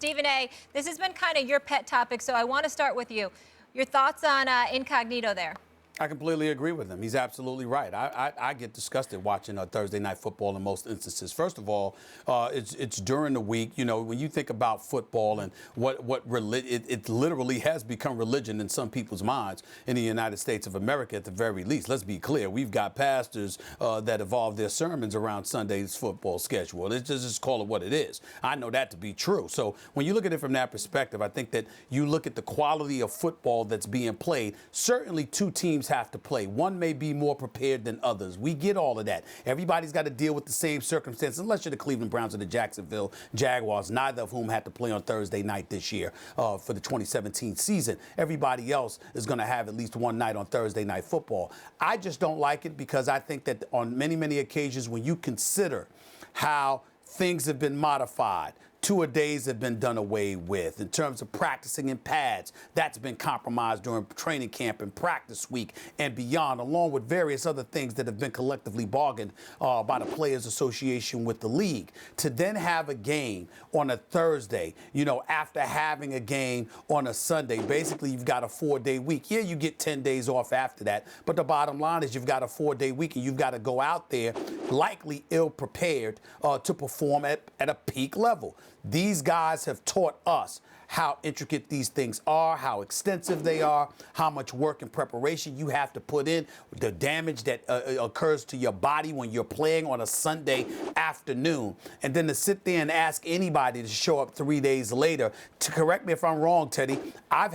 Stephen A., this has been kind of your pet topic, so I want to start with you. Your thoughts on Incognito there? I completely agree with him. He's absolutely right. I get disgusted watching Thursday night football in most instances. First of all, it's during the week. You know, when you think about football and it literally has become religion in some people's minds in the United States of America at the very least. Let's be clear. We've got pastors that evolve their sermons around Sunday's football schedule. Let's just call it what it is. I know that to be true. So when you look at it from that perspective, I think that you look at the quality of football that's being played. Certainly two teams have to play. One may be more prepared than others. We get all of that. Everybody's got to deal with the same circumstances, unless you're the Cleveland Browns or the Jacksonville Jaguars, neither of whom had to play on Thursday night this year for the 2017 season. Everybody else is going to have at least one night on Thursday night football. I just don't like it because I think that on many, many occasions when you consider how things have been modified, two-a-days have been done away with. In terms of practicing in pads, that's been compromised during training camp and practice week and beyond, along with various other things that have been collectively bargained by the Players Association with the league. To then have a game on a Thursday, you know, after having a game on a Sunday, basically you've got a 4-day week. Yeah, you get 10 days off after that, but the bottom line is you've got a 4-day week and you've got to go out there likely ill-prepared to perform at a peak level. These guys have taught us how intricate these things are, how extensive they are, how much work and preparation you have to put in, the damage that occurs to your body when you're playing on a Sunday afternoon. And then to sit there and ask anybody to show up 3 days later, to correct me if I'm wrong, Teddy, I've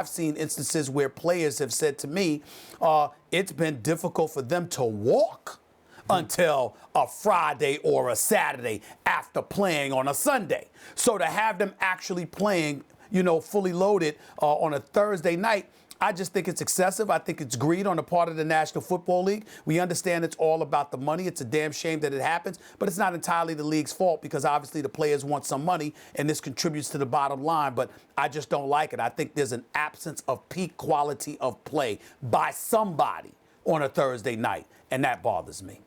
seen instances where players have said to me, it's been difficult for them to walk until a Friday or a Saturday after playing on a Sunday. So to have them actually playing, you know, fully loaded on a Thursday night, I just think it's excessive. I think it's greed on the part of the National Football League. We understand it's all about the money. It's a damn shame that it happens, but it's not entirely the league's fault because obviously the players want some money and this contributes to the bottom line, but I just don't like it. I think there's an absence of peak quality of play by somebody on a Thursday night, and that bothers me.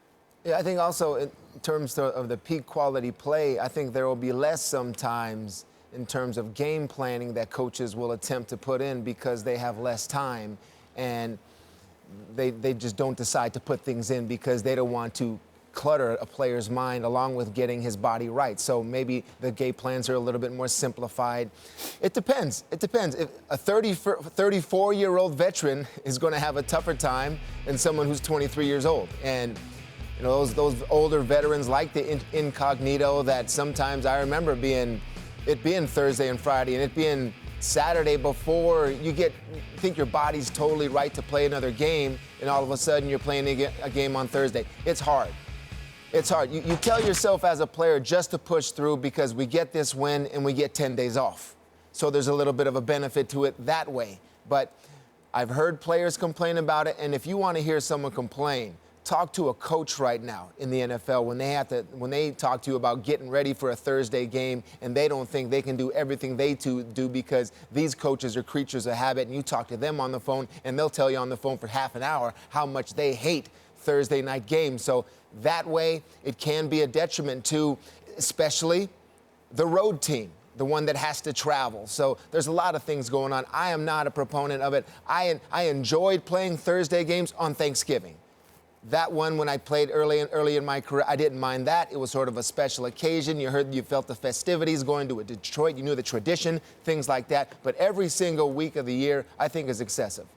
Yeah, I think also in terms of the peak quality play, I think there will be less sometimes in terms of game planning that coaches will attempt to put in because they have less time and they just don't decide to put things in because they don't want to clutter a player's mind along with getting his body right. So maybe the game plans are a little bit more simplified. It depends. It depends. If a 34-year-old veteran is going to have a tougher time than someone who's 23 years old. And you know, those older veterans like the Incognito that sometimes I remember it being Thursday and Friday and it being Saturday before you think your body's totally right to play another game, and all of a sudden you're playing a game on Thursday. It's hard. It's hard. You tell yourself as a player just to push through because we get this win and we get 10 days off. So there's a little bit of a benefit to it that way. But I've heard players complain about it, and if you want to hear someone complain, talk to a coach right now in the NFL when they talk to you about getting ready for a Thursday game and they don't think they can do everything they do because these coaches are creatures of habit, and you talk to them on the phone and they'll tell you on the phone for half an hour how much they hate Thursday night games. So that way it can be a detriment to especially the road team, the one that has to travel. So there's a lot of things going on. I am not a proponent of it. I enjoyed playing Thursday games on Thanksgiving. That one, when I played early in my career, I didn't mind that. It was sort of a special occasion. You felt the festivities going to a Detroit. You knew the tradition, things like that. But every single week of the year, I think is excessive.